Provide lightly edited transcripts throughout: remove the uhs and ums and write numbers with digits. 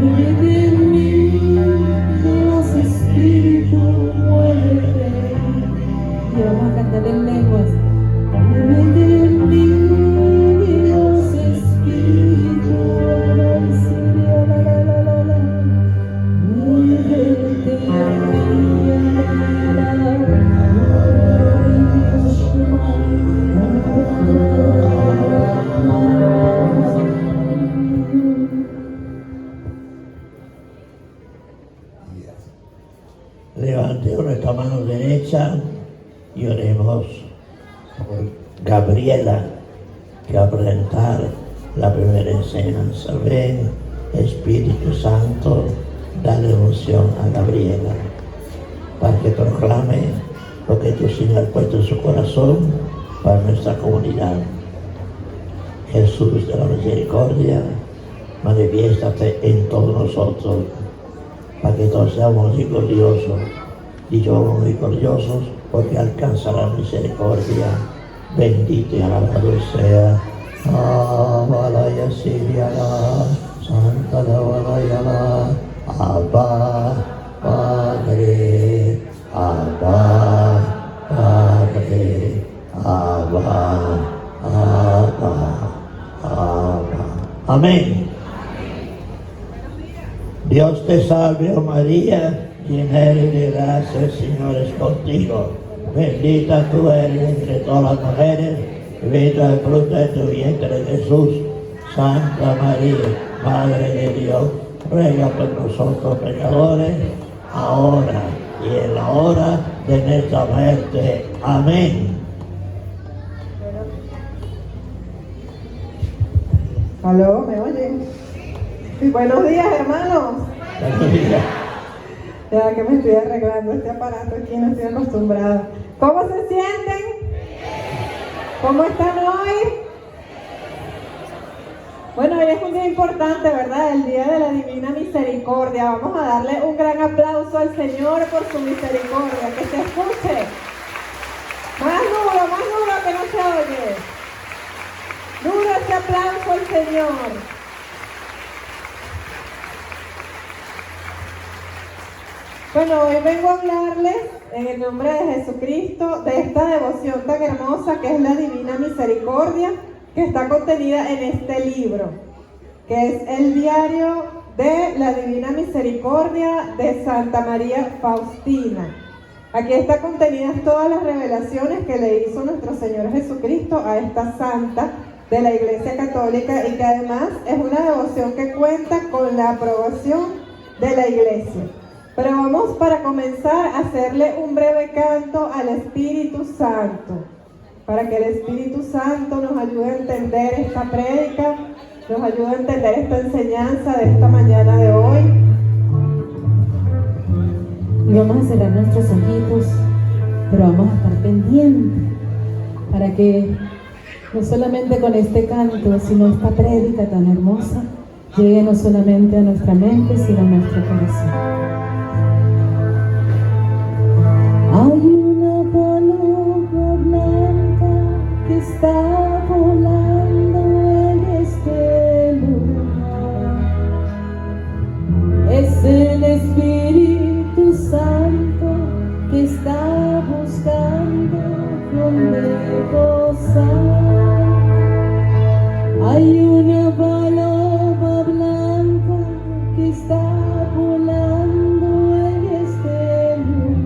Muévete en mí, Dios Espíritu, muévete. Y vamos a cantar en lenguas. Muévete en mí, Dios Espíritu, muévete Levantemos nuestra mano derecha y oremos por Gabriela, que va a presentar la primera enseñanza. Ven, Espíritu Santo, dale unción a Gabriela para que proclame lo que tu Señor ha puesto en su corazón para nuestra comunidad. Jesús de la misericordia, manifiéstate en todos nosotros para que todos seamos victoriosos. Dichosos victoriosos porque alcanzarán misericordia. Bendito y alabado sea. Abalaya Siriala, Santa Lavalaya, Abba, Padre, Abba, Padre, Abba, Abba, Abba. Amén. Dios te salve, oh María, llena eres de gracia, el Señor es contigo. Bendita tú eres entre todas las mujeres, y bendito es el fruto de tu vientre, Jesús. Santa María, Madre de Dios, ruega por nosotros pecadores, ahora y en la hora de nuestra muerte. Amén. ¿Aló? ¿Me oyen? Sí, buenos días, hermanos. Buenos días. Ya que me estoy arreglando este aparato aquí, no estoy acostumbrada. ¿Cómo se sienten? ¿Cómo están hoy? Bueno, hoy es un día importante, ¿verdad? El Día de la Divina Misericordia. Vamos a darle un gran aplauso al Señor por su misericordia. Que se escuche. Más duro, que no se oye. Duro ese aplauso al Señor. Bueno, hoy vengo a hablarles en el nombre de Jesucristo de esta devoción tan hermosa que es la Divina Misericordia, que está contenida en este libro, que es el diario de la Divina Misericordia de Santa María Faustina. Aquí están contenidas todas las revelaciones que le hizo nuestro Señor Jesucristo a esta santa de la Iglesia Católica, y que además es una devoción que cuenta con la aprobación de la Iglesia. Pero vamos, para comenzar, a hacerle un breve canto al Espíritu Santo, para que el Espíritu Santo nos ayude a entender esta prédica, nos ayude a entender esta enseñanza de esta mañana de hoy. Y vamos a cerrar nuestros ojitos, pero vamos a estar pendientes para que no solamente con este canto, sino esta prédica tan hermosa llegue no solamente a nuestra mente, sino a nuestro corazón. Hay una paloma blanca que está volando en este lugar. Es el Espíritu Santo que está buscando donde posar. Hay una paloma blanca que está volando en este lugar.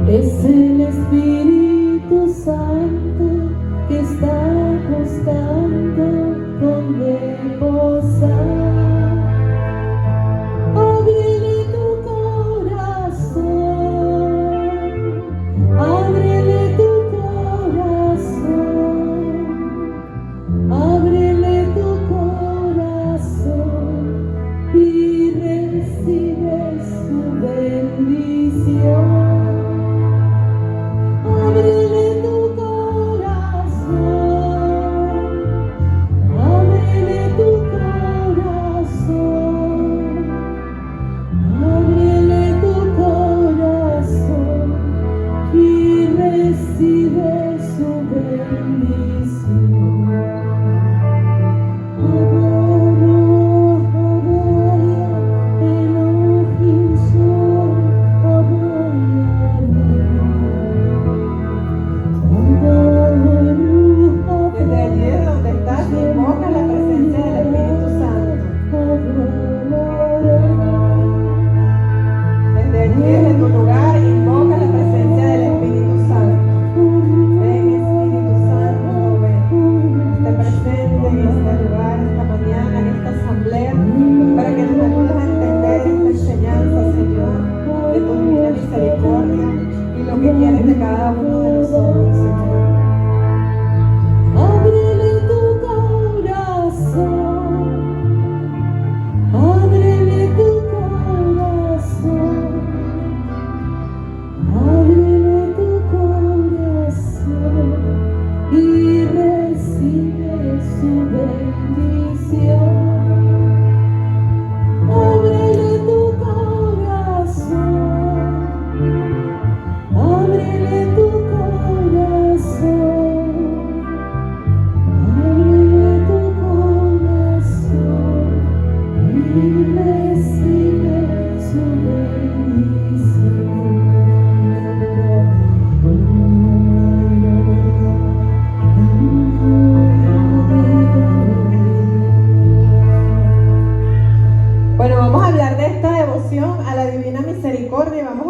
Es el Espíritu Santo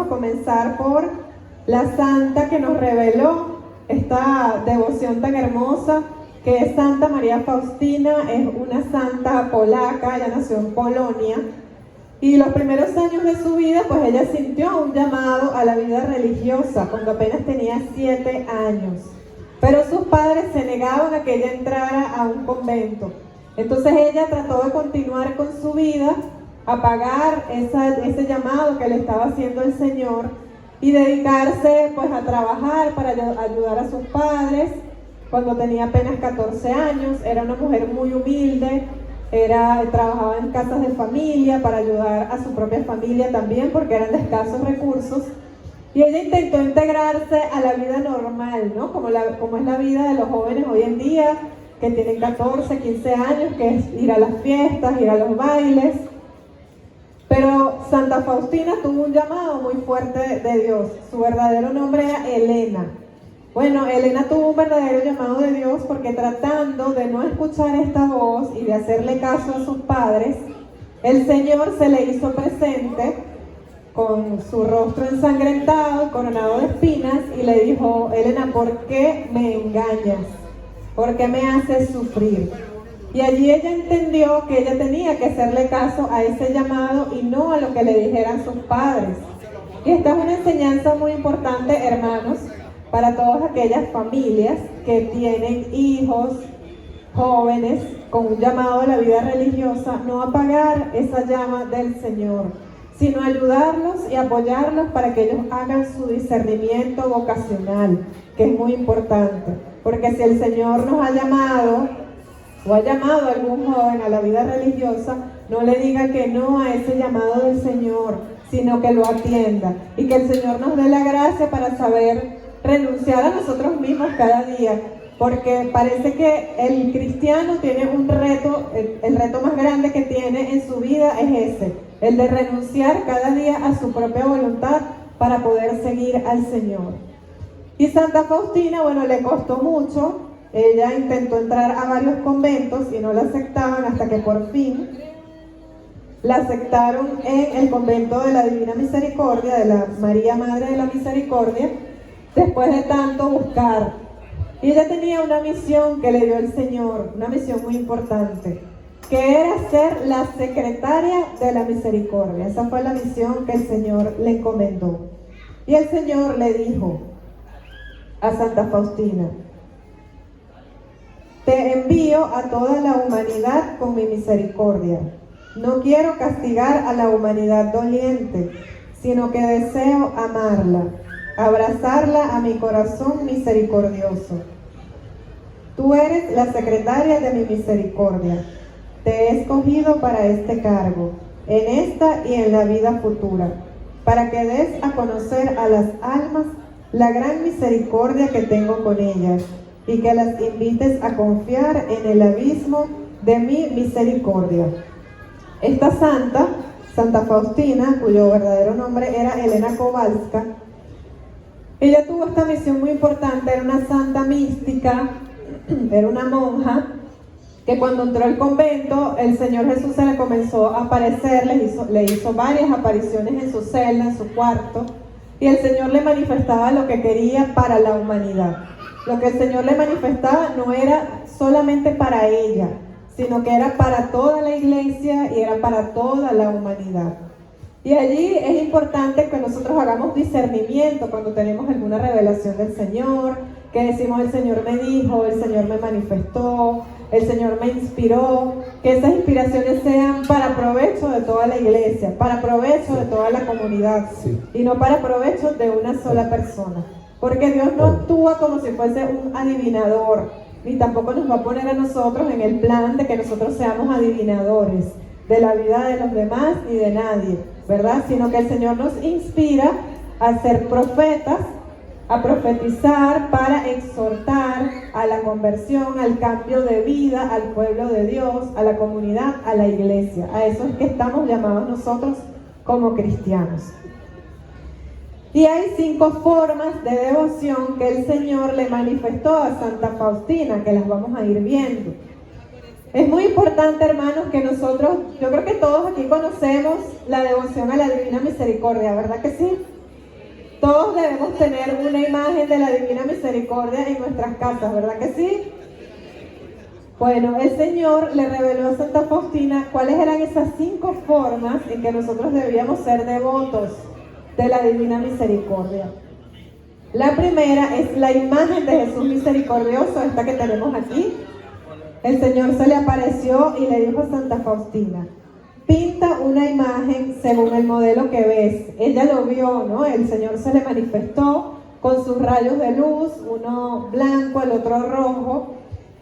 a comenzar por la santa que nos reveló esta devoción tan hermosa, que es Santa María Faustina. Es una santa polaca, ella nació en Polonia, y los primeros años de su vida, pues ella sintió un llamado a la vida religiosa cuando apenas tenía 7 años. Pero sus padres se negaban a que ella entrara a un convento. Entonces ella trató de continuar con su vida, apagar ese llamado que le estaba haciendo el Señor y dedicarse pues a trabajar para ayudar a sus padres. Cuando tenía apenas 14 años, era una mujer muy humilde, trabajaba en casas de familia para ayudar a su propia familia también, porque eran de escasos recursos. Y ella intentó integrarse a la vida normal, ¿no? Como es la vida de los jóvenes hoy en día, que tienen 14, 15 años, que es ir a las fiestas, ir a los bailes. Pero Santa Faustina tuvo un llamado muy fuerte de Dios. Su verdadero nombre era Elena. Bueno, Elena tuvo un verdadero llamado de Dios porque, tratando de no escuchar esta voz y de hacerle caso a sus padres, el Señor se le hizo presente con su rostro ensangrentado, coronado de espinas, y le dijo: Elena, ¿por qué me engañas? ¿Por qué me haces sufrir? Y allí ella entendió que ella tenía que hacerle caso a ese llamado y no a lo que le dijeran sus padres. Y esta es una enseñanza muy importante, hermanos, para todas aquellas familias que tienen hijos jóvenes con un llamado a la vida religiosa, no apagar esa llama del Señor, sino ayudarlos y apoyarlos para que ellos hagan su discernimiento vocacional, que es muy importante. Porque si el Señor nos ha llamado, o ha llamado a algún joven a la vida religiosa, no le diga que no a ese llamado del Señor, sino que lo atienda. Y que el Señor nos dé la gracia para saber renunciar a nosotros mismos cada día. Porque parece que el cristiano tiene un reto, el reto más grande que tiene en su vida es ese, el de renunciar cada día a su propia voluntad para poder seguir al Señor. Y Santa Faustina, bueno, le costó mucho. Ella intentó entrar a varios conventos y no la aceptaban, hasta que por fin la aceptaron en el convento de la Divina Misericordia, de la María Madre de la Misericordia, después de tanto buscar. Y ella tenía una misión que le dio el Señor, una misión muy importante, que era ser la secretaria de la misericordia. Esa fue la misión que el Señor le encomendó. Y el Señor le dijo a Santa Faustina: te envío a toda la humanidad con mi misericordia. No quiero castigar a la humanidad doliente, sino que deseo amarla, abrazarla a mi corazón misericordioso. Tú eres la secretaria de mi misericordia. Te he escogido para este cargo, en esta y en la vida futura, para que des a conocer a las almas la gran misericordia que tengo con ellas, y que las invites a confiar en el abismo de mi misericordia. Esta santa, Santa Faustina, cuyo verdadero nombre era Elena Kowalska, ella tuvo esta misión muy importante. Era una santa mística, era una monja, que cuando entró al convento, el Señor Jesús se le comenzó a aparecer, le hizo varias apariciones en su celda, en su cuarto, y el Señor le manifestaba lo que quería para la humanidad. Lo que el Señor le manifestaba no era solamente para ella, sino que era para toda la iglesia y era para toda la humanidad. Y allí es importante que nosotros hagamos discernimiento cuando tenemos alguna revelación del Señor, que decimos: el Señor me dijo, el Señor me manifestó, el Señor me inspiró, que esas inspiraciones sean para provecho de toda la iglesia, para provecho de toda la comunidad, y no para provecho de una sola persona. Porque Dios no actúa como si fuese un adivinador, ni tampoco nos va a poner a nosotros en el plan de que nosotros seamos adivinadores de la vida de los demás ni de nadie, ¿verdad? Sino que el Señor nos inspira a ser profetas, a profetizar para exhortar a la conversión, al cambio de vida, al pueblo de Dios, a la comunidad, a la iglesia. A eso es que estamos llamados nosotros como cristianos. Y hay 5 formas de devoción que el Señor le manifestó a Santa Faustina, que las vamos a ir viendo. Es muy importante, hermanos, que nosotros, yo creo que todos aquí conocemos la devoción a la Divina Misericordia, ¿verdad que sí? Todos debemos tener una imagen de la Divina Misericordia en nuestras casas, ¿verdad que sí? Bueno, el Señor le reveló a Santa Faustina cuáles eran esas 5 formas en que nosotros debíamos ser devotos de la Divina Misericordia. La primera es la imagen de Jesús misericordioso, esta que tenemos aquí. El Señor se le apareció y le dijo a Santa Faustina: pinta una imagen según el modelo que ves. Ella lo vio, ¿no? El Señor se le manifestó con sus rayos de luz, uno blanco, el otro rojo.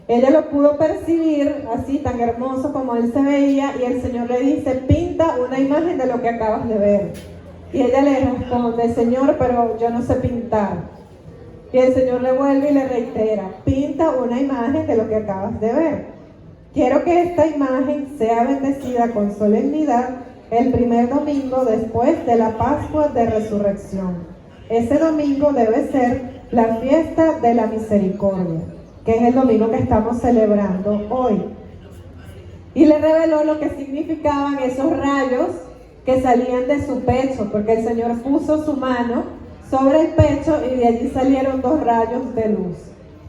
Ella lo pudo percibir así, tan hermoso como él se veía, y el Señor le dice: pinta una imagen de lo que acabas de ver. Y ella le responde: Señor, pero yo no sé pintar. Y el Señor le vuelve y le reitera: pinta una imagen de lo que acabas de ver. Quiero que esta imagen sea bendecida con solemnidad el primer domingo después de la Pascua de Resurrección. Ese domingo debe ser la fiesta de la misericordia, que es el domingo que estamos celebrando hoy. Y le reveló lo que significaban esos rayos que salían de su pecho, porque el Señor puso su mano sobre el pecho y de allí salieron 2 rayos de luz.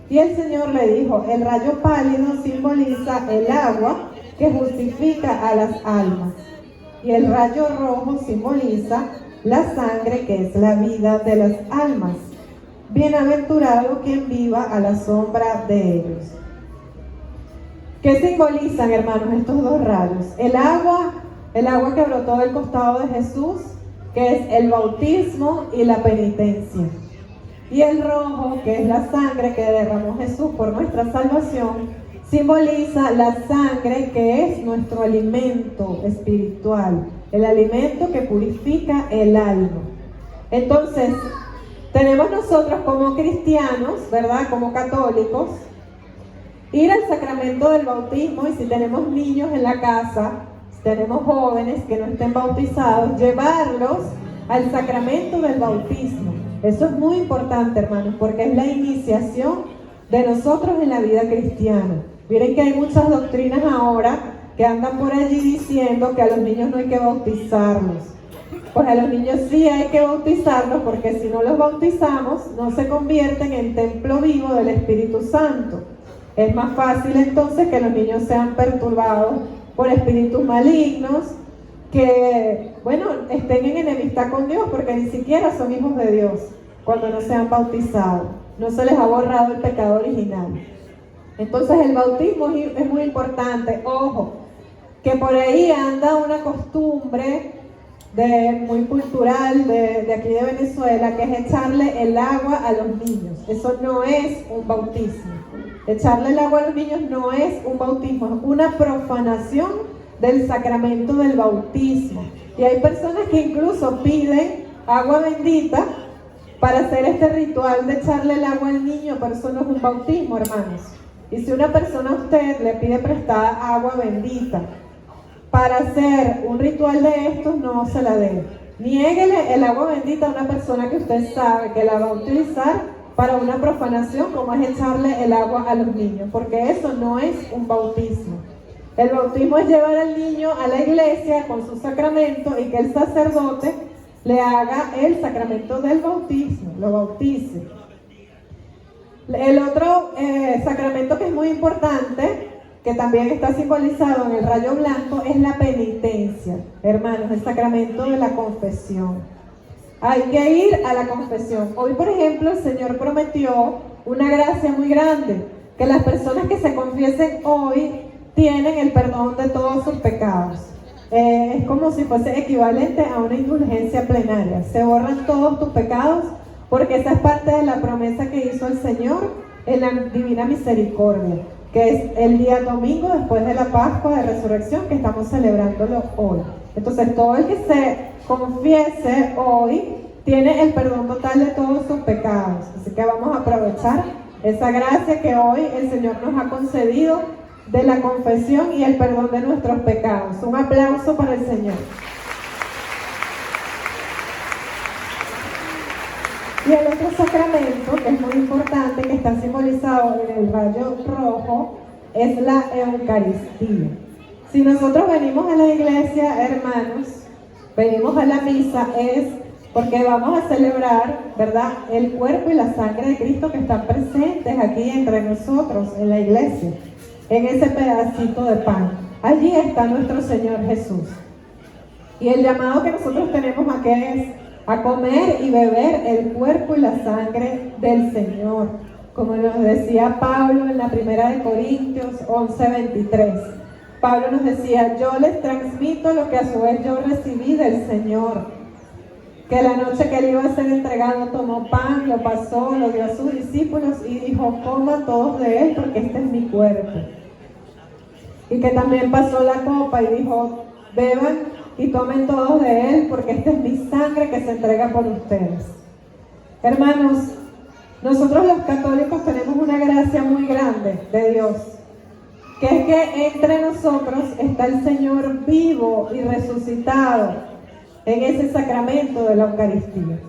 Y el Señor le dijo: el rayo pálido simboliza el agua que justifica a las almas, y el rayo rojo simboliza la sangre que es la vida de las almas. Bienaventurado quien viva a la sombra de ellos. ¿Qué simbolizan, hermanos, estos 2 rayos? El agua que brotó del costado de Jesús, que es el bautismo y la penitencia. Y el rojo, que es la sangre que derramó Jesús por nuestra salvación, simboliza la sangre que es nuestro alimento espiritual, el alimento que purifica el alma. Entonces, tenemos nosotros como cristianos, ¿verdad?, como católicos, ir al sacramento del bautismo, y si tenemos niños en la casa, si tenemos jóvenes que no estén bautizados, llevarlos al sacramento del bautismo. Eso es muy importante, hermanos, porque es la iniciación de nosotros en la vida cristiana. Miren que hay muchas doctrinas ahora que andan por allí diciendo que a los niños no hay que bautizarlos. Pues a los niños sí hay que bautizarlos, porque si no los bautizamos, no se convierten en templo vivo del Espíritu Santo. Es más fácil entonces que los niños sean perturbados por espíritus malignos, que, bueno, estén en enemistad con Dios, porque ni siquiera son hijos de Dios cuando no se han bautizado. No se les ha borrado el pecado original. Entonces el bautismo es muy importante. Ojo, que por ahí anda una costumbre muy cultural de aquí de Venezuela, que es echarle el agua a los niños. Eso no es un bautismo. Echarle el agua a los niños no es un bautismo, es una profanación del sacramento del bautismo. Y hay personas que incluso piden agua bendita para hacer este ritual de echarle el agua al niño, pero eso no es un bautismo, hermanos. Y si una persona a usted le pide prestada agua bendita para hacer un ritual de estos, no se la dé. Niéguele el agua bendita a una persona que usted sabe que la va a utilizar para una profanación, como es echarle el agua a los niños, porque eso no es un bautismo. El bautismo es llevar al niño a la iglesia con su sacramento y que el sacerdote le haga el sacramento del bautismo, lo bautice. El otro sacramento que es muy importante, que también está simbolizado en el rayo blanco, es la penitencia. Hermanos, el sacramento de la confesión. Hay que ir a la confesión. Hoy, por ejemplo, el Señor prometió una gracia muy grande, que las personas que se confiesen hoy tienen el perdón de todos sus pecados. Es como si fuese equivalente a una indulgencia plenaria. Se borran todos tus pecados, porque esa es parte de la promesa que hizo el Señor en la Divina Misericordia, que es el día domingo después de la Pascua de Resurrección, que estamos celebrándolo hoy. Entonces, todo el que se confiese hoy tiene el perdón total de todos sus pecados. Así que vamos a aprovechar esa gracia que hoy el Señor nos ha concedido de la confesión y el perdón de nuestros pecados. Un aplauso para el Señor. Y el otro sacramento, que es muy importante, que está simbolizado en el rayo rojo, es la Eucaristía. Si nosotros venimos a la iglesia, hermanos, venimos a la misa, es porque vamos a celebrar, ¿verdad?, el cuerpo y la sangre de Cristo que están presentes aquí entre nosotros en la iglesia, en ese pedacito de pan. Allí está nuestro Señor Jesús. Y el llamado que nosotros tenemos aquí es a comer y beber el cuerpo y la sangre del Señor, como nos decía Pablo en la primera de Corintios 11:23. Pablo nos decía: yo les transmito lo que a su vez yo recibí del Señor, que la noche que él iba a ser entregado tomó pan, lo pasó, lo dio a sus discípulos y dijo: coman todos de él porque este es mi cuerpo. Y que también pasó la copa y dijo: beban y tomen todos de él porque esta es mi sangre que se entrega por ustedes. Hermanos, nosotros los católicos tenemos una gracia muy grande de Dios, que es que entre nosotros está el Señor vivo y resucitado en ese sacramento de la Eucaristía.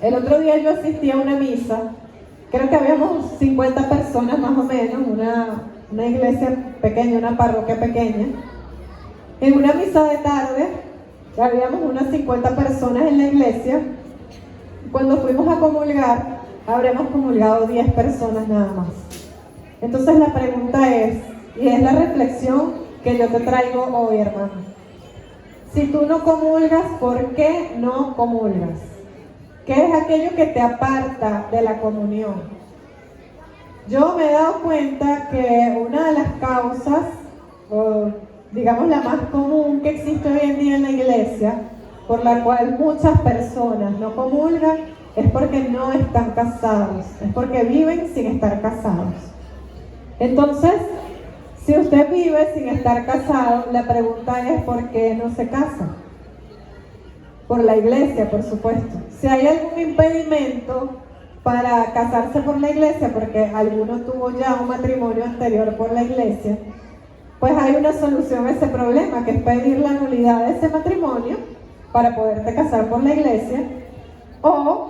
El otro día yo asistí a una misa, creo que habíamos 50 personas más o menos, una iglesia pequeña, una parroquia pequeña. En una misa de tarde, habíamos unas 50 personas en la iglesia. Cuando fuimos a comulgar, habremos comulgado 10 personas nada más. Entonces la pregunta es, y es la reflexión que yo te traigo hoy, hermano: si tú no comulgas, ¿por qué no comulgas? ¿Qué es aquello que te aparta de la comunión? Yo me he dado cuenta que una de las causas, o digamos la más común que existe hoy en día en la iglesia, por la cual muchas personas no comulgan, es porque no están casados, es porque viven sin estar casados. Entonces, si usted vive sin estar casado, la pregunta es: ¿por qué no se casa? Por la iglesia, por supuesto. Si hay algún impedimento para casarse por la iglesia, porque alguno tuvo ya un matrimonio anterior por la iglesia, pues hay una solución a ese problema, que es pedir la nulidad de ese matrimonio para poderte casar por la iglesia, o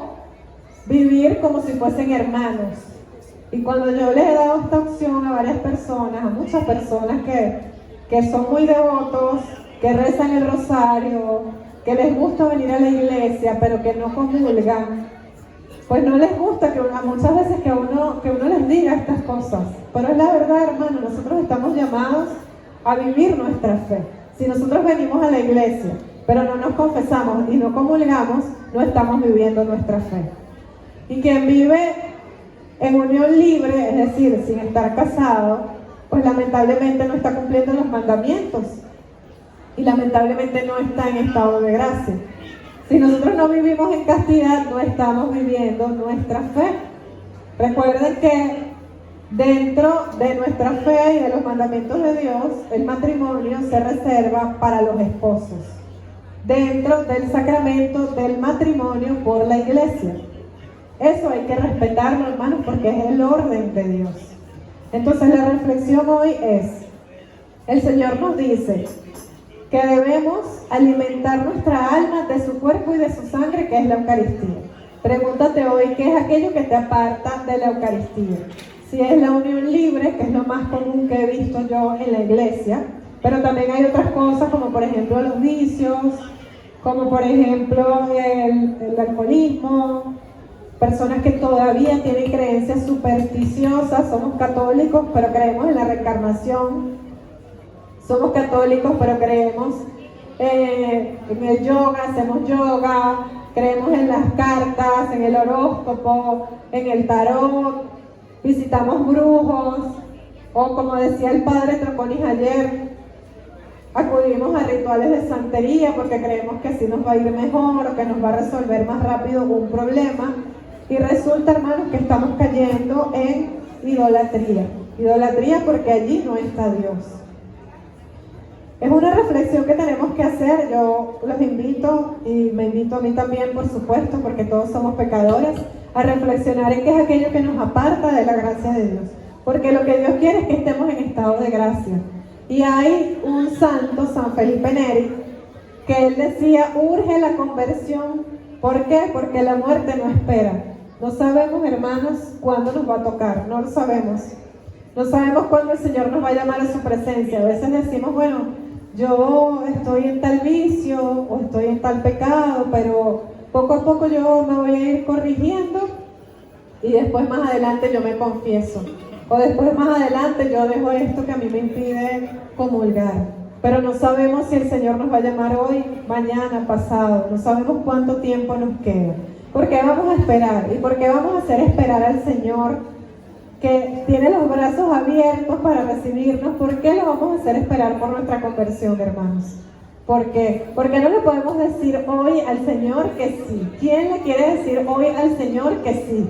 vivir como si fuesen hermanos. Y cuando yo les he dado esta opción a varias personas, a muchas personas que son muy devotos, que rezan el rosario, que les gusta venir a la iglesia, pero que no comulgan, pues no les gusta muchas veces que uno les diga estas cosas. Pero es la verdad, hermano, nosotros estamos llamados a vivir nuestra fe. Si nosotros venimos a la iglesia, pero no nos confesamos y no comulgamos, no estamos viviendo nuestra fe. Y quien vive en unión libre, es decir, sin estar casado, pues lamentablemente no está cumpliendo los mandamientos y lamentablemente no está en estado de gracia. Si nosotros no vivimos en castidad, no estamos viviendo nuestra fe. Recuerden que dentro de nuestra fe y de los mandamientos de Dios, el matrimonio se reserva para los esposos, dentro del sacramento del matrimonio por la iglesia. Eso hay que respetarlo, hermanos, porque es el orden de Dios. Entonces la reflexión hoy es: el Señor nos dice que debemos alimentar nuestra alma de su cuerpo y de su sangre, que es la Eucaristía. Pregúntate hoy: ¿qué es aquello que te aparta de la Eucaristía? Si es la unión libre, que es lo más común que he visto yo en la iglesia, pero también hay otras cosas, como por ejemplo los vicios, como por ejemplo el alcoholismo, personas que todavía tienen creencias supersticiosas. Somos católicos, pero creemos en la reencarnación. Somos católicos, pero creemos en el yoga, hacemos yoga, creemos en las cartas, en el horóscopo, en el tarot, visitamos brujos, o como decía el padre Troconis ayer, acudimos a rituales de santería porque creemos que así nos va a ir mejor o que nos va a resolver más rápido un problema. Y resulta, hermanos, que estamos cayendo en idolatría. Idolatría porque allí no está Dios. Es una reflexión que tenemos que hacer. Yo los invito, y me invito a mí también, por supuesto, porque todos somos pecadores, a reflexionar en qué es aquello que nos aparta de la gracia de Dios. Porque lo que Dios quiere es que estemos en estado de gracia. Y hay un santo, San Felipe Neri, que él decía: urge la conversión. ¿Por qué? Porque la muerte no espera. No sabemos, hermanos, cuándo nos va a tocar, no lo sabemos. No sabemos cuándo el Señor nos va a llamar a su presencia. A veces decimos: bueno, yo estoy en tal vicio o estoy en tal pecado, pero poco a poco yo me voy a ir corrigiendo y después más adelante yo me confieso. O después más adelante yo dejo esto que a mí me impide comulgar. Pero no sabemos si el Señor nos va a llamar hoy, mañana, pasado. No sabemos cuánto tiempo nos queda. ¿Por qué vamos a esperar? ¿Y por qué vamos a hacer esperar al Señor que tiene los brazos abiertos para recibirnos? ¿Por qué lo vamos a hacer esperar por nuestra conversión, hermanos? ¿Por qué? Porque no le podemos decir hoy al Señor que sí. ¿Quién le quiere decir hoy al Señor que sí?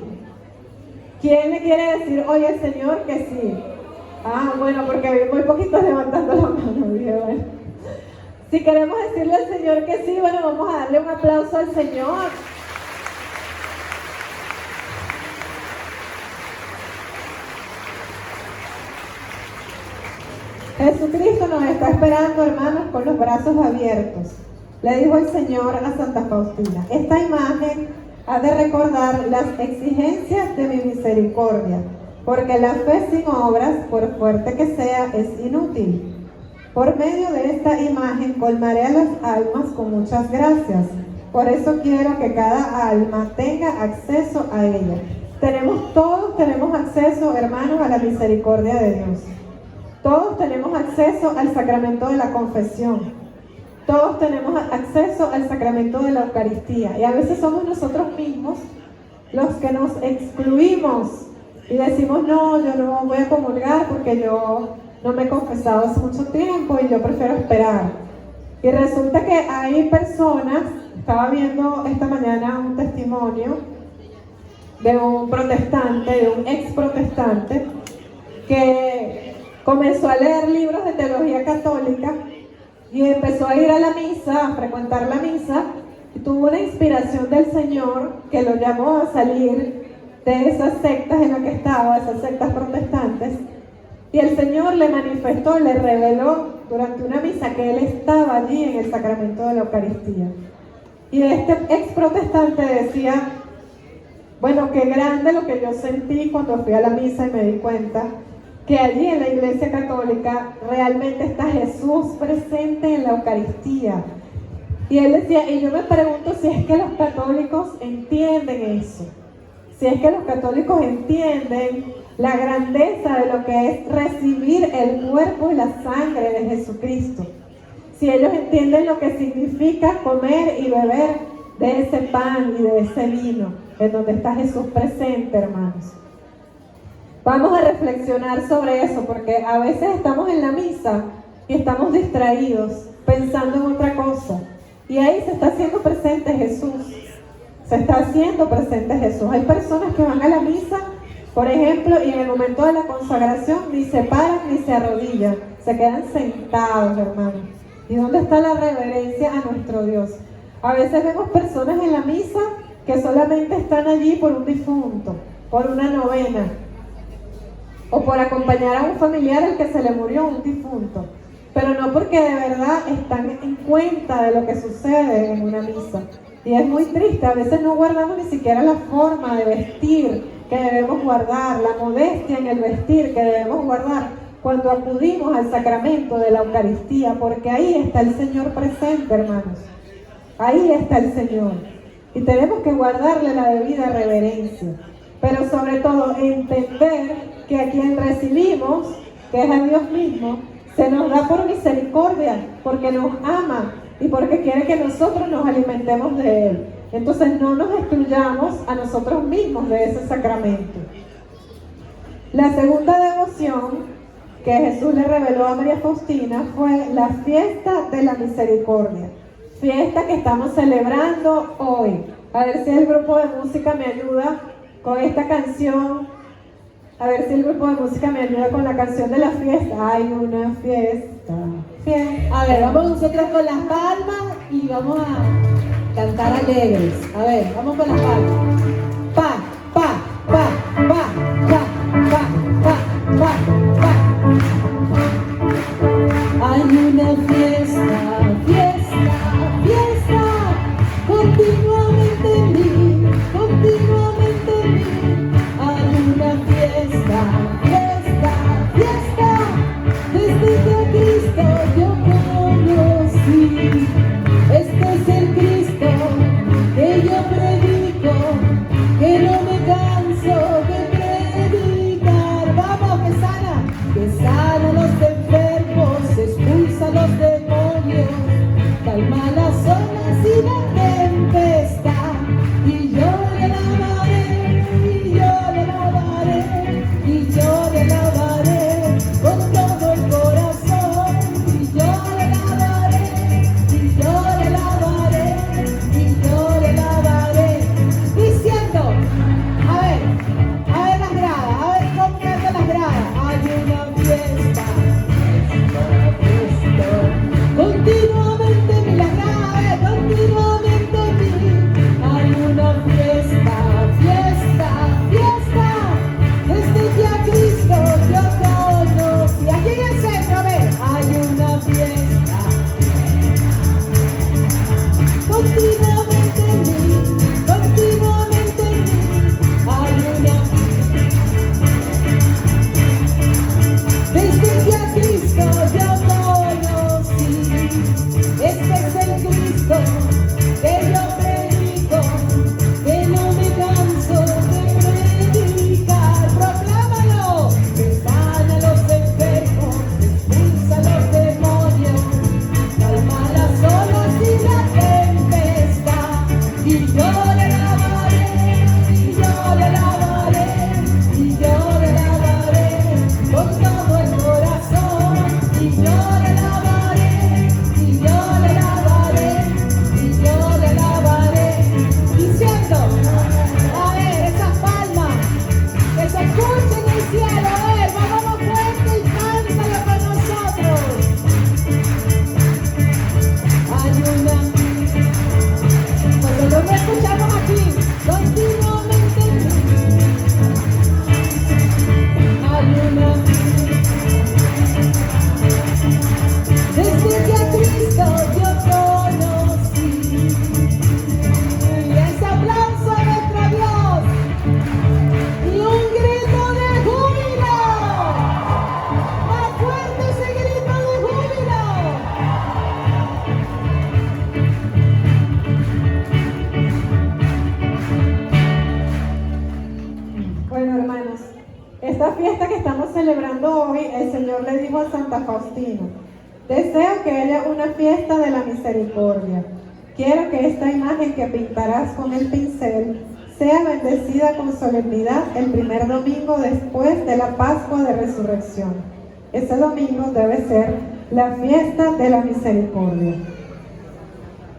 ¿Quién le quiere decir hoy al Señor que sí? Ah, bueno, porque hay muy poquitos levantando la mano. Dije, bueno. Si queremos decirle al Señor que sí, bueno, vamos a darle un aplauso al Señor. Jesucristo nos está esperando, hermanos, con los brazos abiertos. Le dijo el Señor a Santa Faustina: esta imagen ha de recordar las exigencias de mi misericordia, porque la fe sin obras, por fuerte que sea, es inútil. Por medio de esta imagen colmaré a las almas con muchas gracias. Por eso quiero que cada alma tenga acceso a ella. Todos tenemos acceso, hermanos, a la misericordia de Dios. Todos tenemos acceso al sacramento de la confesión. Todos tenemos acceso al sacramento de la Eucaristía. Y a veces somos nosotros mismos los que nos excluimos y decimos: no, yo no voy a comulgar porque yo no me he confesado hace mucho tiempo y yo prefiero esperar. Y resulta que hay personas, estaba viendo esta mañana un testimonio de un protestante, de un ex protestante, que comenzó a leer libros de teología católica y empezó a ir a la misa, a frecuentar la misa, y tuvo una inspiración del Señor que lo llamó a salir de esas sectas en las que estaba, esas sectas protestantes, y el Señor le manifestó, le reveló durante una misa que él estaba allí en el sacramento de la Eucaristía. Y este ex protestante decía: bueno, qué grande lo que yo sentí cuando fui a la misa y me di cuenta que allí en la Iglesia Católica realmente está Jesús presente en la Eucaristía. Y él decía, y yo me pregunto si es que los católicos entienden eso, si es que los católicos entienden la grandeza de lo que es recibir el cuerpo y la sangre de Jesucristo, si ellos entienden lo que significa comer y beber de ese pan y de ese vino, en donde está Jesús presente, hermanos. Vamos a reflexionar sobre eso, porque a veces estamos en la misa y estamos distraídos, pensando en otra cosa. Y ahí se está haciendo presente Jesús. Se está haciendo presente Jesús. Hay personas que van a la misa, por ejemplo, y en el momento de la consagración ni se paran ni se arrodillan. Se quedan sentados, hermanos. ¿Y dónde está la reverencia a nuestro Dios? A veces vemos personas en la misa que solamente están allí por un difunto, por una novena, o por acompañar a un familiar al que se le murió, un difunto, pero no porque de verdad están en cuenta de lo que sucede en una misa. Y es muy triste, a veces no guardamos ni siquiera la forma de vestir que debemos guardar, la modestia en el vestir que debemos guardar cuando acudimos al sacramento de la Eucaristía, porque ahí está el Señor presente, hermanos. Ahí está el Señor. Y tenemos que guardarle la debida reverencia, pero sobre todo entender que a quien recibimos, que es a Dios mismo, se nos da por misericordia, porque nos ama y porque quiere que nosotros nos alimentemos de Él. Entonces no nos excluyamos a nosotros mismos de ese sacramento. La segunda devoción que Jesús le reveló a María Faustina fue la fiesta de la misericordia, fiesta que estamos celebrando hoy. A ver si el grupo de música me ayuda con esta canción. A ver si el grupo de música me ayuda con la canción de la fiesta. Hay una fiesta. A ver, vamos nosotros con las palmas y vamos a cantar alegres. A ver, vamos con las palmas. Pa, pa, pa, pa, pa, pa, pa, pa, pa. Hay una fiesta, fiesta, fiesta, continuamente en mí, continuamente en mí. Hay una fiesta, fiesta, fiesta, desde que a Cristo yo conocí. Este es el Cristo que yo calma las olas y la tempestad, y yo le lavaré, y yo le lavaré, y yo le lavaré con todo el corazón, y yo le lavaré, y yo le lavaré, y yo le lavaré, diciendo, a ver las gradas, a ver cómo cantan las gradas. Hay una fiesta, continuamente en las gradas, continuamente en mí. Hay una fiesta, fiesta, fiesta, desde que a Cristo yo conocí. Aquí en el centro, a ver, hay una fiesta, continuamente en mí, continuamente en mí. Hay una desde que a Cristo yo conocí. Este es el Cristo que yo predico, que no me canso de predicar. Proclámalo, que sana a los enfermos, expulsa a los demonios, calma las olas y la tempestad. Y yo le lavaré, y yo le lavaré, y yo le lavaré con todo el corazón. Y yo le lavaré, y yo le lavaré, y yo le lavaré, diciendo, a ver, esas palmas, que se escuchen en el cielo, a ver, vamos fuerte y cántalo con nosotros. Hay una, nosotros lo escuchamos aquí, continuamente en mí. Hay una, desde que a Cristo yo conocí. Y ese aplauso a nuestro Dios y un grito de júbilo. Más fuerte ese grito de júbilo. Bueno, hermanos, esta fiesta que estamos celebrando hoy, el Señor le dijo a Santa Faustina: deseo que haya una fiesta de la misericordia. Quiero que esta imagen que pintarás con el pincel sea bendecida con solemnidad el primer domingo después de la Pascua de Resurrección. Ese domingo debe ser la fiesta de la misericordia.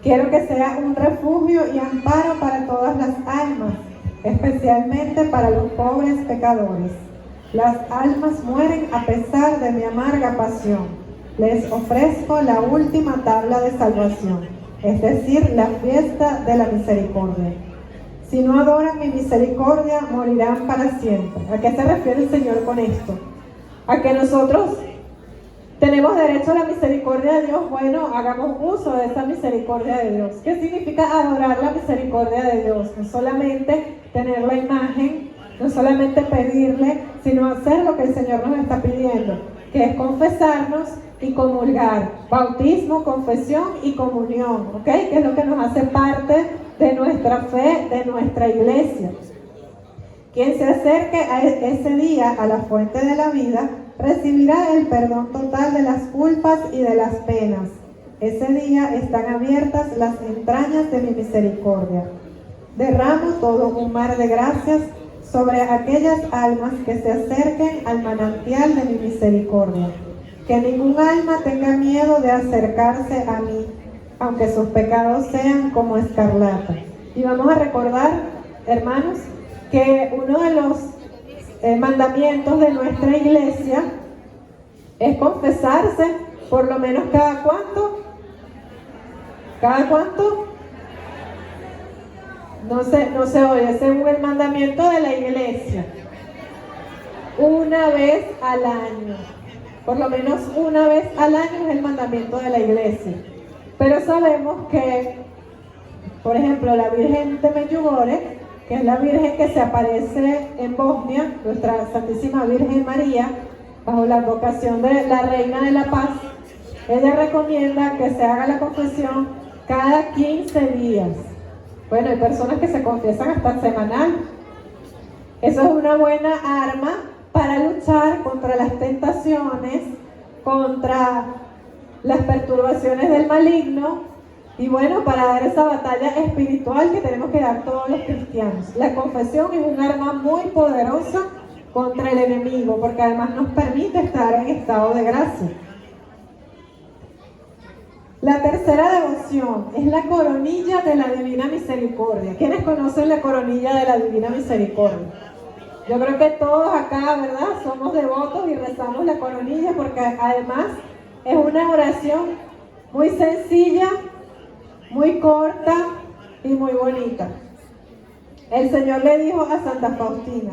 Quiero que sea un refugio y amparo para todas las almas, especialmente para los pobres pecadores. Las almas mueren a pesar de mi amarga pasión. Les ofrezco la última tabla de salvación, es decir, la fiesta de la misericordia. Si no adoran mi misericordia, morirán para siempre. ¿A qué se refiere el Señor con esto? A que nosotros tenemos derecho a la misericordia de Dios. Bueno, hagamos uso de esa misericordia de Dios. ¿Qué significa adorar la misericordia de Dios? No solamente tener la imagen, no solamente pedirle, sino hacer lo que el Señor nos está pidiendo, que es confesarnos y comulgar. Bautismo, confesión y comunión, ¿ok? Que es lo que nos hace parte de nuestra fe, de nuestra iglesia. Quien se acerque a ese día a la fuente de la vida, recibirá el perdón total de las culpas y de las penas. Ese día están abiertas las entrañas de mi misericordia. Derramo todo un mar de gracias sobre aquellas almas que se acerquen al manantial de mi misericordia. Que ningún alma tenga miedo de acercarse a mí, aunque sus pecados sean como escarlata. Y vamos a recordar, hermanos, que uno de los mandamientos de nuestra iglesia es confesarse por lo menos cada cuánto. ¿Cada cuánto? No se oye, según el mandamiento de la iglesia. Una vez al año. Por lo menos una vez al año es el mandamiento de la iglesia. Pero sabemos que, por ejemplo, la Virgen de Medjugorje, que es la Virgen que se aparece en Bosnia, nuestra Santísima Virgen María, bajo la advocación de la Reina de la Paz, ella recomienda que se haga la confesión cada 15 días. Bueno, hay personas que se confiesan hasta semanal. Eso es una buena arma para luchar contra las tentaciones, contra las perturbaciones del maligno Y bueno, para dar esa batalla espiritual que tenemos que dar todos los cristianos. La confesión es un arma muy poderosa contra el enemigo, porque además nos permite estar en estado de gracia. La tercera devoción es la coronilla de la Divina Misericordia. ¿Quiénes conocen la coronilla de la Divina Misericordia? Yo creo que todos acá, ¿verdad? Somos devotos y rezamos la coronilla porque además es una oración muy sencilla, muy corta y muy bonita. El Señor le dijo a Santa Faustina: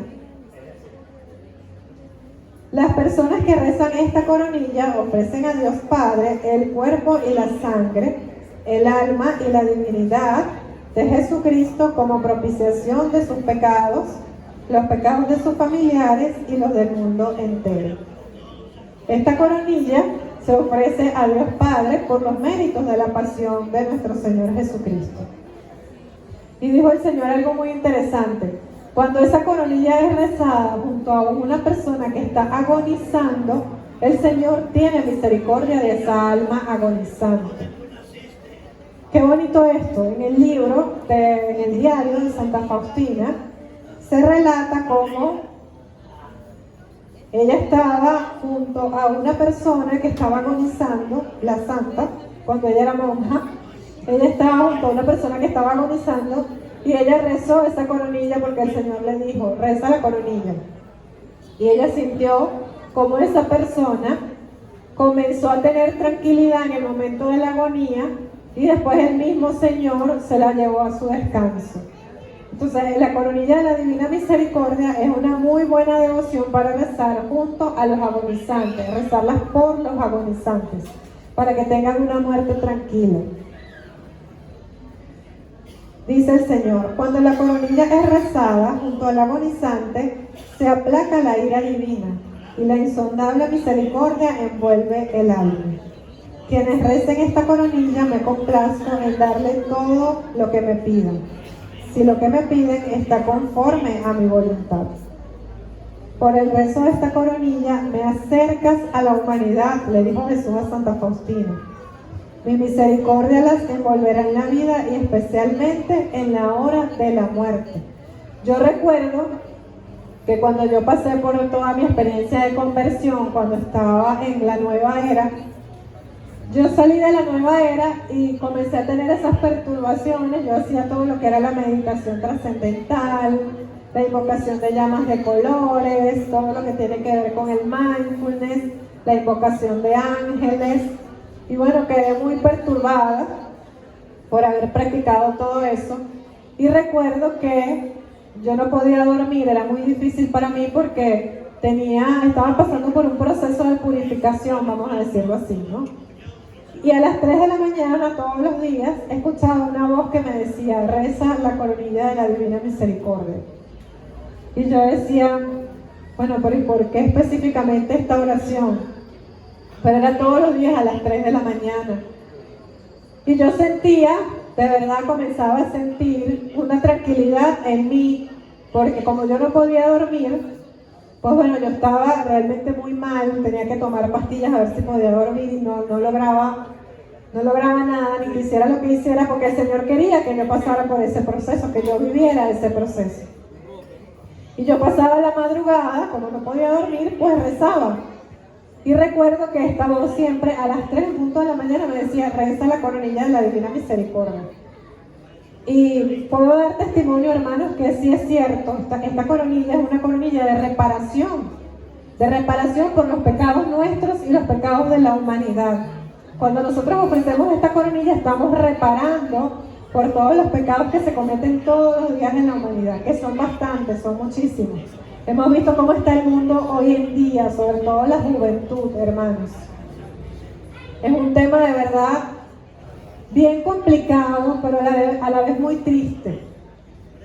las personas que rezan esta coronilla ofrecen a Dios Padre el cuerpo y la sangre, el alma y la divinidad de Jesucristo como propiciación de sus pecados, los pecados de sus familiares y los del mundo entero. Esta coronilla se ofrece a Dios Padre por los méritos de la pasión de nuestro Señor Jesucristo. Y dijo el Señor algo muy interesante: cuando esa coronilla es rezada junto a una persona que está agonizando, el Señor tiene misericordia de esa alma agonizante. Qué bonito esto. En el libro, en el diario de Santa Faustina, se relata cómo ella estaba junto a una persona que estaba agonizando, la santa, cuando ella era monja. Ella estaba junto a una persona que estaba agonizando y ella rezó esa coronilla porque el Señor le dijo: reza la coronilla. Y ella sintió como esa persona comenzó a tener tranquilidad en el momento de la agonía y después el mismo Señor se la llevó a su descanso. Entonces, la coronilla de la Divina Misericordia es una muy buena devoción para rezar junto a los agonizantes, rezarlas por los agonizantes, para que tengan una muerte tranquila. Dice el Señor: cuando la coronilla es rezada junto al agonizante, se aplaca la ira divina y la insondable misericordia envuelve el alma. Quienes recen esta coronilla me complazco en darle todo lo que me pidan, si lo que me piden está conforme a mi voluntad. Por el rezo de esta coronilla me acercas a la humanidad, le dijo Jesús a Santa Faustina. Mi misericordia las envolverá en la vida y especialmente en la hora de la muerte. Yo recuerdo que cuando yo pasé por toda mi experiencia de conversión, cuando estaba en la nueva era, yo salí de la nueva era y comencé a tener esas perturbaciones. Yo hacía todo lo que era la meditación trascendental, la invocación de llamas de colores, todo lo que tiene que ver con el mindfulness, la invocación de ángeles. Y bueno, quedé muy perturbada por haber practicado todo eso. Y recuerdo que yo no podía dormir, era muy difícil para mí porque estaba pasando por un proceso de purificación, vamos a decirlo así, ¿no? Y a las 3 de la mañana, todos los días, escuchaba una voz que me decía: reza la coronilla de la Divina Misericordia. Y yo decía: bueno, pero ¿y por qué específicamente esta oración? Pero era todos los días a las 3 de la mañana. Y yo sentía, de verdad comenzaba a sentir una tranquilidad en mí, porque como yo no podía dormir, pues bueno, yo estaba realmente muy mal, tenía que tomar pastillas a ver si podía dormir y no lograba nada, ni que hiciera lo que hiciera, porque el Señor quería que yo pasara por ese proceso, que yo viviera ese proceso. Y yo pasaba la madrugada, como no podía dormir, pues rezaba. Y recuerdo que esta voz siempre a las 3 de la mañana me decía: reza la coronilla de la Divina Misericordia. Y puedo dar testimonio, hermanos, que sí es cierto, esta coronilla es una coronilla de reparación por los pecados nuestros y los pecados de la humanidad. Cuando nosotros ofrecemos esta coronilla estamos reparando por todos los pecados que se cometen todos los días en la humanidad, que son bastantes, son muchísimos. Hemos visto cómo está el mundo hoy en día, sobre todo la juventud, hermanos. Es un tema de verdad bien complicado, pero a la vez muy triste.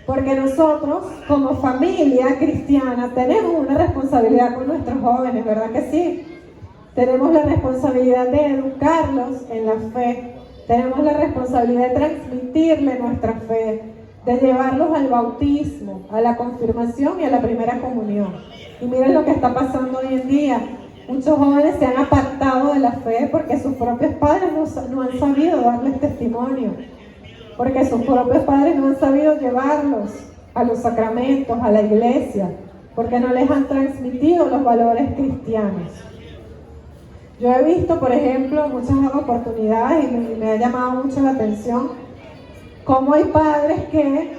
Porque nosotros, como familia cristiana, tenemos una responsabilidad con nuestros jóvenes, ¿verdad que sí? Tenemos la responsabilidad de educarlos en la fe. Tenemos la responsabilidad de transmitirle nuestra fe, de llevarlos al bautismo, a la confirmación y a la primera comunión. Y miren lo que está pasando hoy en día. Muchos jóvenes se han apartado de la fe porque sus propios padres no han sabido darles testimonio, porque sus propios padres no han sabido llevarlos a los sacramentos, a la iglesia, porque no les han transmitido los valores cristianos. Yo he visto, por ejemplo, muchas oportunidades y me ha llamado mucho la atención cómo hay padres que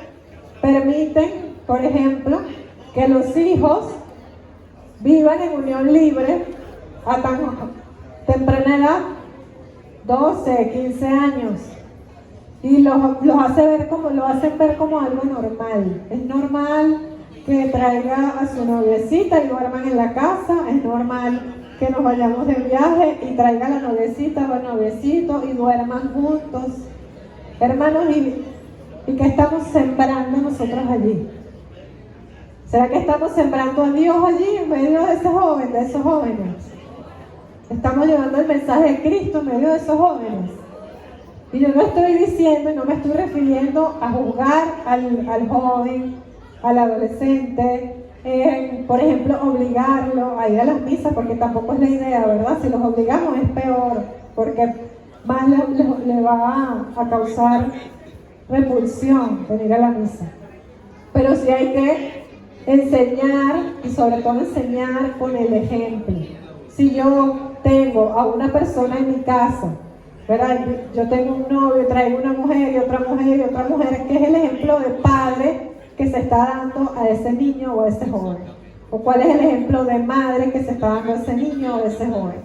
permiten, por ejemplo, que los hijos vivan en unión libre a tan temprana edad, 12, 15 años, y lo hacen ver como algo normal. Es normal que traiga a su noviecita y duerman en la casa, es normal que nos vayamos de viaje y traiga a la noviecita o al noviecito y duerman juntos. Hermanos, ¿y qué estamos sembrando nosotros allí? ¿Será que estamos sembrando a Dios allí en medio de esos jóvenes? Estamos llevando el mensaje de Cristo en medio de esos jóvenes. Y yo no estoy diciendo y no me estoy refiriendo a juzgar al joven, al adolescente, por ejemplo, obligarlo a ir a las misas, porque tampoco es la idea, ¿verdad? Si los obligamos es peor, porque más le va a causar repulsión venir a la misa. Pero sí hay que enseñar, y sobre todo enseñar con el ejemplo. Si yo tengo a una persona en mi casa, ¿verdad? Yo tengo un novio, traigo una mujer y otra mujer y otra mujer, que es el ejemplo de padre que se está dando a ese niño o a ese joven. O cuál es el ejemplo de madre que se está dando a ese niño o a ese joven.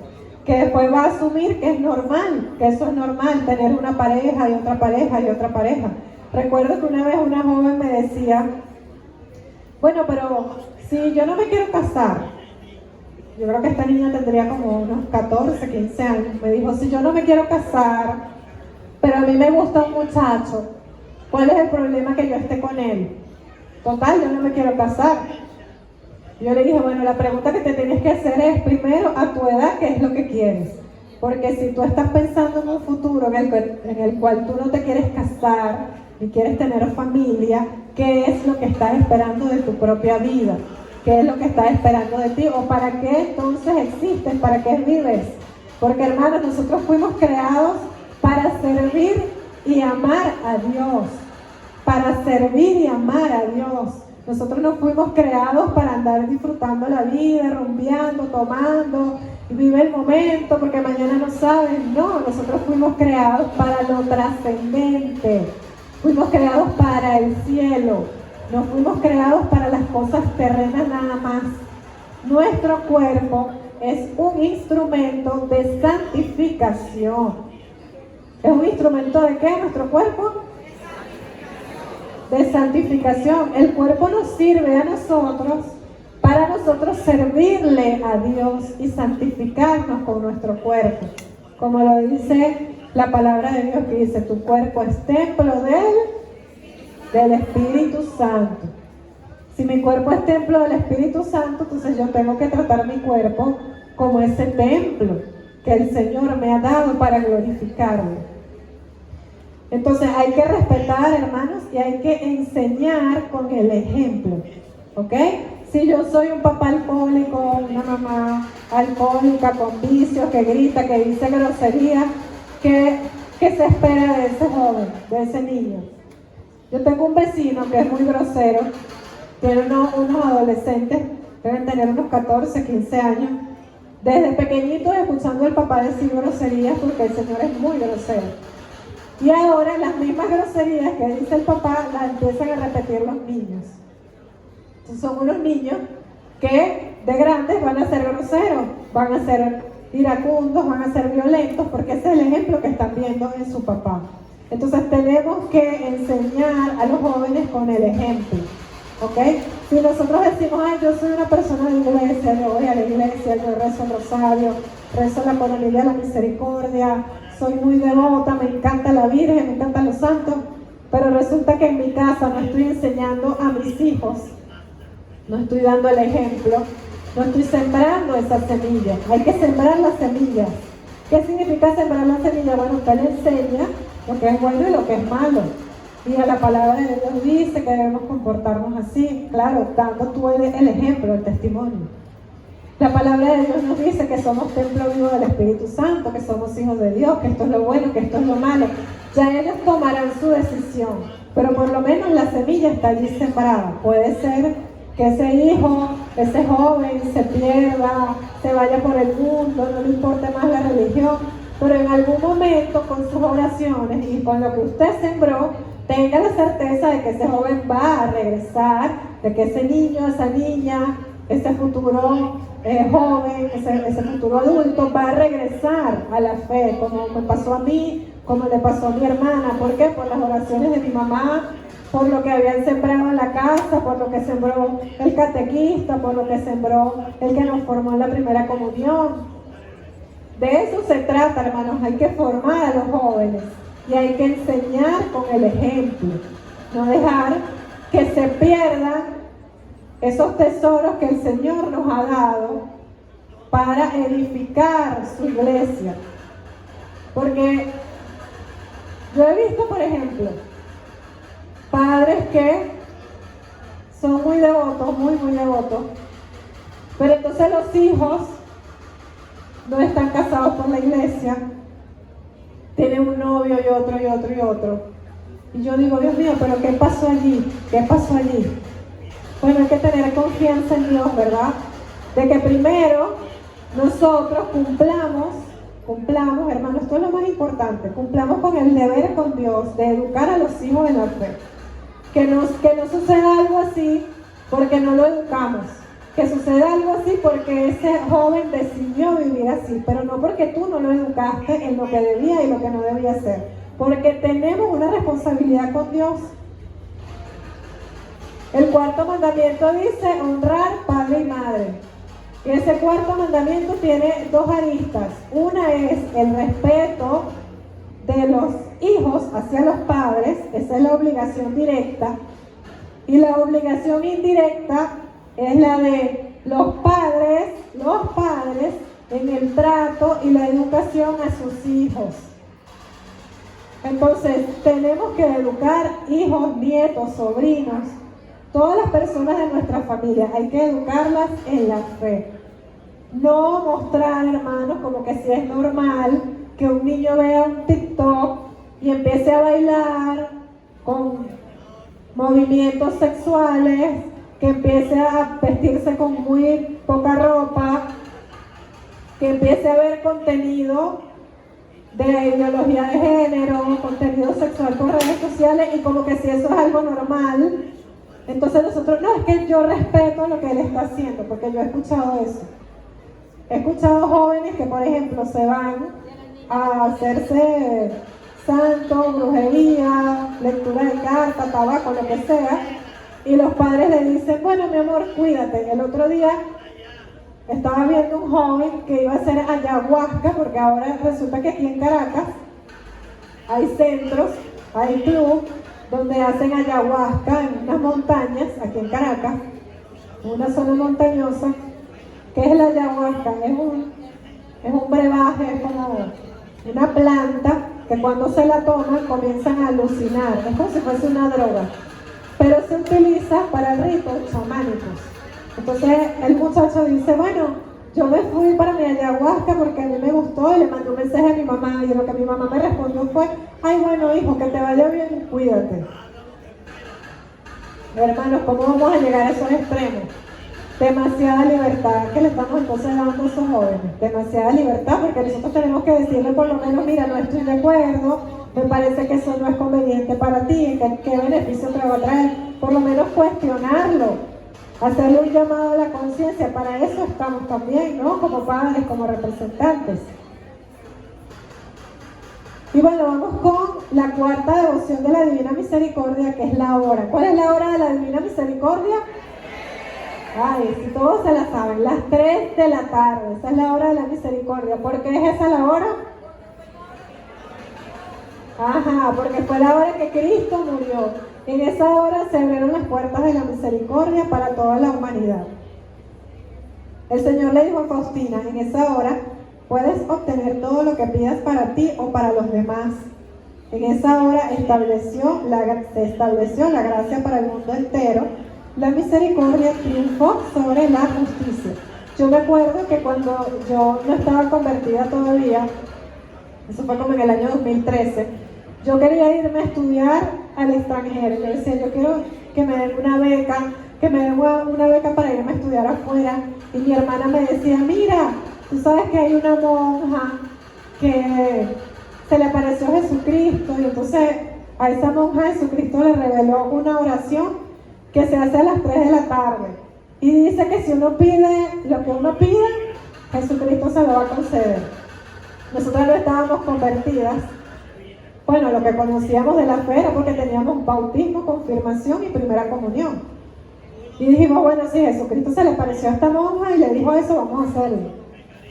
Que después va a asumir que es normal, que eso es normal, tener una pareja y otra pareja y otra pareja. Recuerdo que una vez una joven me decía, bueno, pero si yo no me quiero casar, yo creo que esta niña tendría como unos 14, 15 años, me dijo, si yo no me quiero casar, pero a mí me gusta un muchacho, ¿cuál es el problema que yo esté con él? Total, yo no me quiero casar. Yo le dije, bueno, la pregunta que te tienes que hacer es, primero, a tu edad, ¿qué es lo que quieres? Porque si tú estás pensando en un futuro en el cual tú no te quieres casar y quieres tener familia, ¿qué es lo que estás esperando de tu propia vida? ¿Qué es lo que estás esperando de ti? ¿O para qué entonces existes? ¿Para qué vives? Porque, hermanos, nosotros fuimos creados para servir y amar a Dios. Para servir y amar a Dios. Nosotros no fuimos creados para andar disfrutando la vida, rumbeando, tomando, y vive el momento porque mañana no sabes. No, nosotros fuimos creados para lo trascendente. Fuimos creados para el cielo. No fuimos creados para las cosas terrenas nada más. Nuestro cuerpo es un instrumento de santificación. ¿Es un instrumento de qué nuestro cuerpo? De santificación. El cuerpo nos sirve a nosotros para nosotros servirle a Dios y santificarnos con nuestro cuerpo. Como lo dice la palabra de Dios, que dice, tu cuerpo es templo del Espíritu Santo. Si mi cuerpo es templo del Espíritu Santo, entonces yo tengo que tratar mi cuerpo como ese templo que el Señor me ha dado para glorificarlo. Entonces hay que respetar, hermanos, y hay que enseñar con el ejemplo, ¿ok? Si yo soy un papá alcohólico, una mamá alcohólica con vicios, que grita, que dice grosería, ¿qué se espera de ese joven, de ese niño? Yo tengo un vecino que es muy grosero, tiene unos adolescentes, deben tener unos 14, 15 años, desde pequeñitos escuchando al papá decir groserías porque el señor es muy grosero. Y ahora las mismas groserías que dice el papá las empiezan a repetir los niños. Entonces son unos niños que de grandes van a ser groseros, van a ser iracundos, van a ser violentos, porque ese es el ejemplo que están viendo en su papá. Entonces tenemos que enseñar a los jóvenes con el ejemplo, ¿ok? Si nosotros decimos, ay, yo soy una persona de iglesia, yo voy a la iglesia, yo rezo el rosario, rezo la coronilla de la misericordia, soy muy devota, me encanta la Virgen, me encantan los santos, pero resulta que en mi casa no estoy enseñando a mis hijos, no estoy dando el ejemplo, no estoy sembrando esas semillas. Hay que sembrar las semillas. ¿Qué significa sembrar las semillas? Bueno, usted le enseña lo que es bueno y lo que es malo. Y a la palabra de Dios dice que debemos comportarnos así, claro, dando tú el ejemplo, el testimonio. La palabra de Dios nos dice que somos templo vivo del Espíritu Santo, que somos hijos de Dios, que esto es lo bueno, que esto es lo malo. Ya ellos tomarán su decisión, pero por lo menos la semilla está allí sembrada. Puede ser que ese hijo, ese joven se pierda, se vaya por el mundo, no le importe más la religión, pero en algún momento con sus oraciones y con lo que usted sembró, tenga la certeza de que ese joven va a regresar, de que ese niño, esa niña, ese futuro joven, ese futuro adulto va a regresar a la fe, como me pasó a mí, como le pasó a mi hermana. ¿Por qué? Por las oraciones de mi mamá, por lo que habían sembrado en la casa, por lo que sembró el catequista, por lo que sembró el que nos formó en la primera comunión. De eso se trata, hermanos, hay que formar a los jóvenes y hay que enseñar con el ejemplo, no dejar que se pierdan esos tesoros que el Señor nos ha dado para edificar su iglesia. Porque yo he visto, por ejemplo, padres que son muy devotos, muy devotos, pero entonces los hijos no están casados con la iglesia, tienen un novio y otro y otro y otro. Y yo digo, Dios mío, pero ¿qué pasó allí? ¿Qué pasó allí? Bueno, hay que tener confianza en Dios, ¿verdad? De que primero nosotros cumplamos, hermanos, esto es lo más importante, cumplamos con el deber con Dios de educar a los hijos en la fe. Que no suceda algo así porque no lo educamos. Que suceda algo así porque ese joven decidió vivir así, pero no porque tú no lo educaste en lo que debía y lo que no debía hacer. Porque tenemos una responsabilidad con Dios. El cuarto mandamiento dice honrar padre y madre. Y ese cuarto mandamiento tiene dos aristas. Una es el respeto de los hijos hacia los padres, esa es la obligación directa. Y la obligación indirecta es la de los padres en el trato y la educación a sus hijos. Entonces, tenemos que educar hijos, nietos, sobrinos, todas las personas de nuestra familia, hay que educarlas en la fe. No mostrar, hermanos, como que si es normal que un niño vea un TikTok y empiece a bailar con movimientos sexuales, que empiece a vestirse con muy poca ropa, que empiece a ver contenido de ideología de género, contenido sexual por redes sociales y como que si eso es algo normal. Entonces nosotros, no, es que yo respeto lo que él está haciendo, porque yo he escuchado eso. He escuchado jóvenes que, por ejemplo, se van a hacerse santo, brujería, lectura de cartas, tabaco, lo que sea, y los padres le dicen, bueno, mi amor, cuídate. El otro día estaba viendo un joven que iba a hacer ayahuasca, porque ahora resulta que aquí en Caracas hay centros, hay club, donde hacen ayahuasca en unas montañas, aquí en Caracas, una zona montañosa. ¿Qué es la ayahuasca? Es un brebaje, es como una planta que cuando se la toman comienzan a alucinar, es como si fuese una droga, pero se utiliza para ritos chamánicos. Entonces el muchacho dice, bueno, yo me fui para mi ayahuasca porque a mí me gustó y le mandé un mensaje a mi mamá y lo que mi mamá me respondió fue, ay, bueno, hijo, que te vaya bien y cuídate. Hermanos, ¿cómo vamos a llegar a esos extremos? Demasiada libertad que le estamos entonces dando a esos jóvenes, demasiada libertad, porque nosotros tenemos que decirle por lo menos, mira, no estoy de acuerdo, me parece que eso no es conveniente para ti, ¿qué beneficio te va a traer? Por lo menos cuestionarlo, hacerle un llamado a la conciencia. Para eso estamos también, ¿no? Como padres, como representantes. Y bueno, vamos con la cuarta devoción de la Divina Misericordia, que es la hora. ¿Cuál es la hora de la Divina Misericordia? Ay, si todos se la saben, las 3 de la tarde, esa es la hora de la misericordia. ¿Por qué es esa la hora? Ajá, porque fue la hora que Cristo murió. En esa hora se abrieron las puertas de la misericordia para toda la humanidad. El Señor le dijo a Faustina, en esa hora puedes obtener todo lo que pidas para ti o para los demás. En esa hora se estableció la gracia para el mundo entero. La misericordia triunfó sobre la justicia. Yo me acuerdo que cuando yo no estaba convertida todavía, eso fue como en el año 2013, yo quería irme a estudiar al extranjero. Yo decía, yo quiero que me den una beca, para irme a estudiar afuera. Y mi hermana me decía, mira, tú sabes que hay una monja que se le apareció Jesucristo, y entonces a esa monja Jesucristo le reveló una oración que se hace a las 3 de la tarde. Y dice que si uno pide lo que uno pida, Jesucristo se lo va a conceder. Nosotras no estábamos convertidas. Bueno, lo que conocíamos de la fe era porque teníamos bautismo, confirmación y primera comunión. Y dijimos, bueno, si Jesucristo se le apareció a esta monja y le dijo eso, vamos a hacerlo.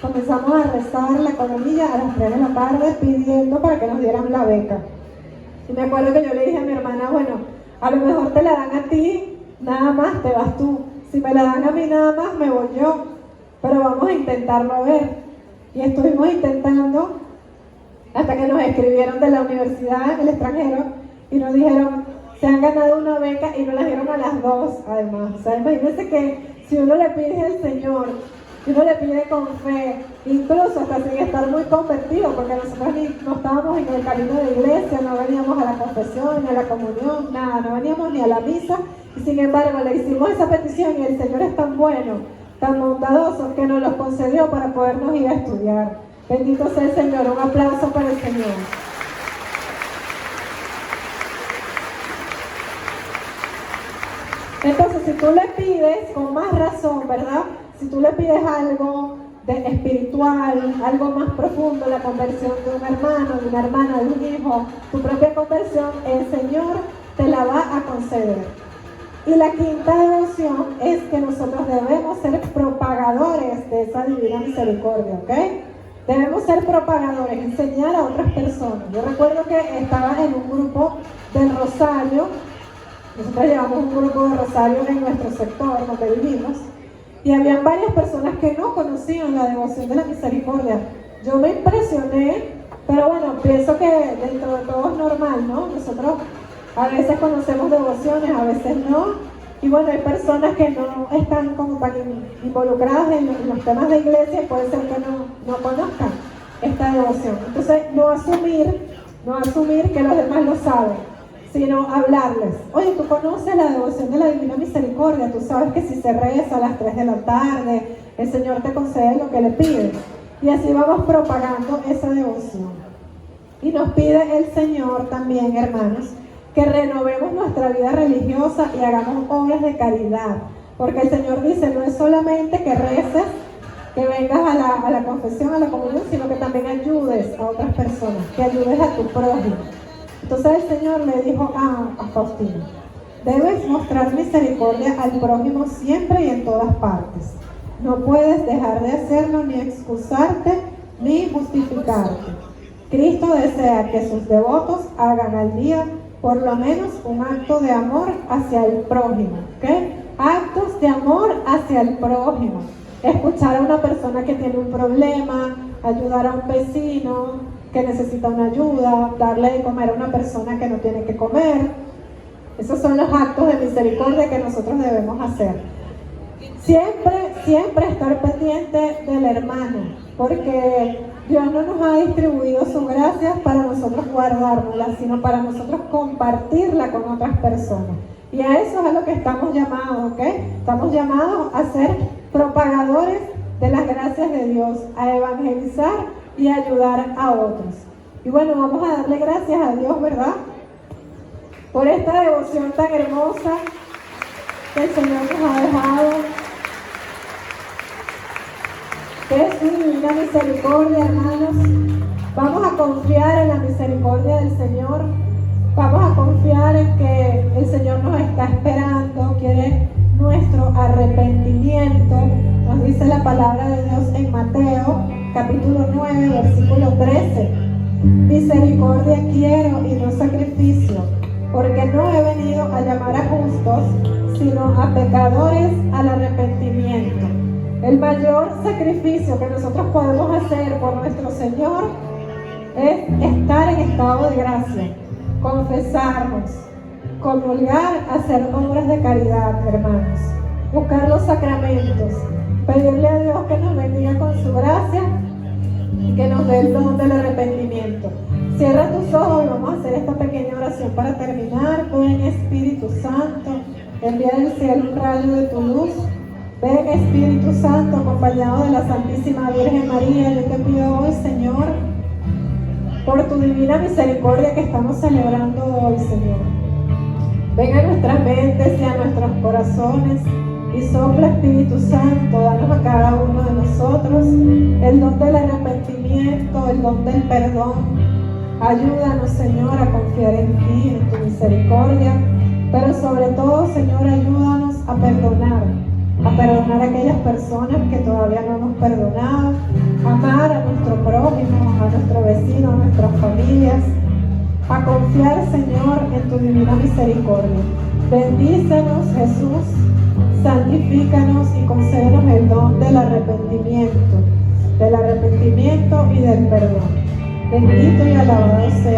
Comenzamos a rezar la economía a las 3 de la tarde pidiendo para que nos dieran la beca. Y me acuerdo que yo le dije a mi hermana, bueno, a lo mejor te la dan a ti, nada más te vas tú. Si me la dan a mí nada más, me voy yo. Pero vamos a intentarlo a ver. Y estuvimos intentando hasta que nos escribieron de la universidad en el extranjero y nos dijeron, se han ganado una beca, y nos la dieron a las 2 además. O sea, imagínense que si uno le pide al Señor, si uno le pide con fe, incluso hasta sin estar muy convertido, porque nosotros no estábamos en el camino de iglesia, no veníamos a la confesión, ni a la comunión, nada, no veníamos ni a la misa, y sin embargo le hicimos esa petición y el Señor es tan bueno, tan bondadoso, que nos los concedió para podernos ir a estudiar. Bendito sea el Señor, un aplauso para el Señor. Entonces, si tú le pides con más razón, ¿verdad? Si tú le pides algo espiritual, algo más profundo, la conversión de un hermano, de una hermana, de un hijo, tu propia conversión, el Señor te la va a conceder. Y la quinta devoción es que nosotros debemos ser propagadores de esa divina misericordia, ¿ok? Debemos ser propagadores, enseñar a otras personas. Yo recuerdo que estaba en un grupo del Rosario. Nosotros llevamos un grupo de Rosario en nuestro sector donde vivimos, y habían varias personas que no conocían la devoción de la misericordia. Yo me impresioné, pero bueno, pienso que dentro de todo es normal, ¿no? Nosotros a veces conocemos devociones, a veces no, y bueno, hay personas que no están como tan involucradas en los temas de iglesia, y puede ser que no conozcan esta devoción. Entonces, no asumir que los demás lo saben, sino hablarles. Oye, tú conoces la devoción de la Divina Misericordia, tú sabes que si se reza a las 3 de la tarde, el Señor te concede lo que le pides. Y así vamos propagando esa devoción. Y nos pide el Señor también, hermanos, que renovemos nuestra vida religiosa y hagamos obras de caridad. Porque el Señor dice, no es solamente que reces, que vengas a la confesión, a la comunión, sino que también ayudes a otras personas, que ayudes a tu prójimo. Entonces el Señor le dijo a Faustino, debes mostrar misericordia al prójimo siempre y en todas partes. No puedes dejar de hacerlo, ni excusarte, ni justificarte. Cristo desea que sus devotos hagan al día por lo menos un acto de amor hacia el prójimo, ¿ok? Actos de amor hacia el prójimo. Escuchar a una persona que tiene un problema, ayudar a un vecino que necesita una ayuda, darle de comer a una persona que no tiene que comer. Esos son los actos de misericordia que nosotros debemos hacer. Siempre estar pendiente del hermano, porque Dios no nos ha distribuido su gracia para nosotros guardárnosla, sino para nosotros compartirla con otras personas. Y a eso es a lo que estamos llamados, ¿ok? Estamos llamados a ser propagadores de las gracias de Dios, a evangelizar y ayudar a otros. Y bueno, vamos a darle gracias a Dios, ¿verdad? Por esta devoción tan hermosa que el Señor nos ha dejado. Que es su divina misericordia, hermanos. Vamos a confiar en la misericordia del Señor. Vamos a confiar en que el Señor nos está esperando, quiere nuestro arrepentimiento. Nos dice la palabra de Dios en Mateo, capítulo 9, versículo 13. Misericordia quiero y no sacrificio, porque no he venido a llamar a justos, sino a pecadores al arrepentimiento. El mayor sacrificio que nosotros podemos hacer por nuestro Señor es estar en estado de gracia, confesarnos, comulgar, hacer obras de caridad, hermanos, buscar los sacramentos, pedirle a Dios que nos bendiga con su gracia y que nos dé el don del arrepentimiento. Cierra tus ojos y vamos a hacer esta pequeña oración para terminar. Ven Espíritu Santo, envía del cielo un rayo de tu luz. Ven Espíritu Santo, acompañado de la Santísima Virgen María. Yo te pido hoy, Señor, por tu divina misericordia que estamos celebrando hoy, Señor. Ven a nuestras mentes y a nuestros corazones y sopla, Espíritu Santo, danos a cada uno de nosotros el don del arrepentimiento, el don del perdón. Ayúdanos, Señor, a confiar en ti, en tu misericordia, pero sobre todo, Señor, ayúdanos a perdonar a aquellas personas que todavía no hemos perdonado, amar a nuestro prójimo, a nuestro vecino, a nuestras familias, a confiar, Señor, en tu divina misericordia. Bendícenos, Jesús, santifícanos y concédenos el don del arrepentimiento y del perdón. Bendito y alabado sea